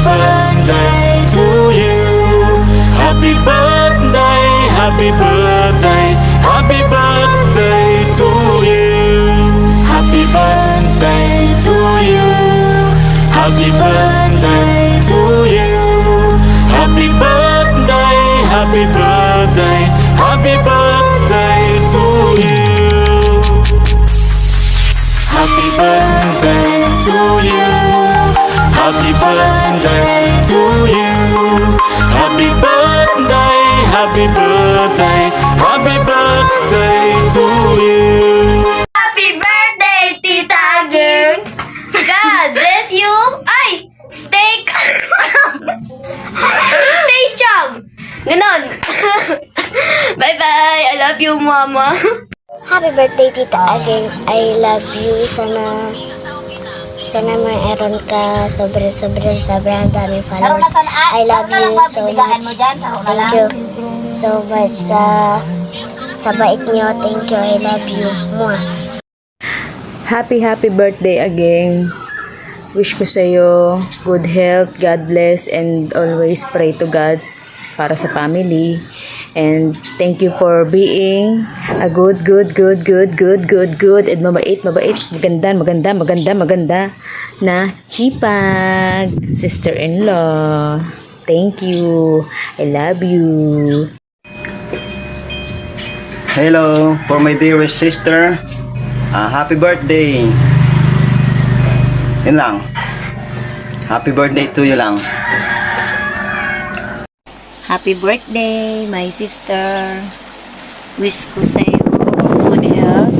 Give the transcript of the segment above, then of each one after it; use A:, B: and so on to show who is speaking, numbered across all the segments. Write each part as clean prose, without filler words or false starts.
A: birthday to you. Happy birthday, happy birthday, happy birthday to you. Happy birthday to you. Happy birthday to you. Happy birthday, happy birthday, happy birthday to you. Happy birthday to you. Happy birthday to you. Happy birthday, happy birthday, happy birthday to you.
B: Happy birthday, Tita Aging! God bless you! Ay! Steak! Stay strong! Ganon! Bye-bye! I love you, Mama!
C: Happy birthday, Tita Aging. I love you. Sana mayroon ka sobrang daming followers. I love you so much. Thank you so much sa bait nyo. Thank you. I love you. Mwah.
D: Happy birthday again. Wish ko sa'yo good health, God bless, and always pray to God para sa family. And thank you for being a good, and mabait, maganda na hipag, sister-in-law. Thank you. I love you.
E: Hello, for my dearest sister. Happy birthday. Yun lang. Happy birthday to you lang.
F: Happy birthday, my sister. Wish ko sa'yo good health.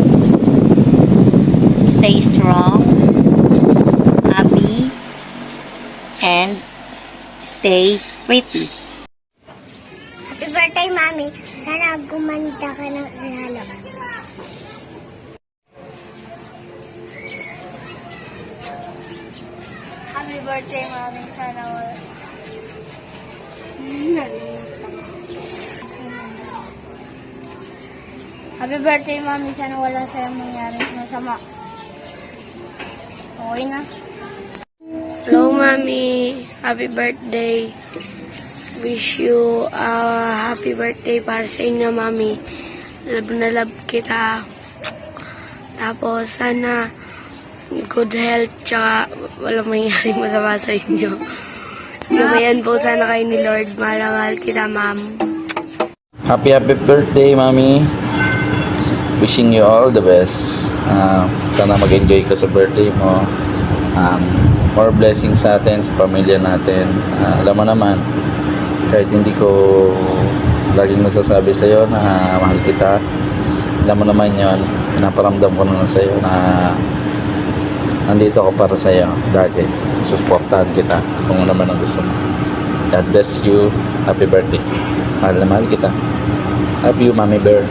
F: Stay strong, happy, and stay pretty.
C: Happy birthday, Mami. Sana gumanda ka ng lalo.
B: Happy birthday, Mami! Sana wala. Happy birthday, Mami! Sana wala sa'yo mangyari masama. Okay na.
G: Hello, Mami. Happy birthday. Wish you a happy birthday para sa inyo, Mami. Love na love kita. Tapos, sana good health, tsaka walang mangyaring masama sa inyo. Lumayan po sana kayo ni Lord. Mahal kita, Ma'am.
H: Happy birthday, Mami. Wishing you all the best. Sana mag-enjoy ka sa birthday mo. More blessings sa atin, sa pamilya natin. Alam mo naman, kahit hindi ko laging nasasabi sa'yo na mahal kita, alam mo naman yon, pinaparamdam ko naman sa'yo na nandito ako para sa'yo lagi. Susuportahan kita kung ano naman ang gusto mo. God bless you. Happy birthday. Mahal na mahal kita. Love you, Mami Bear.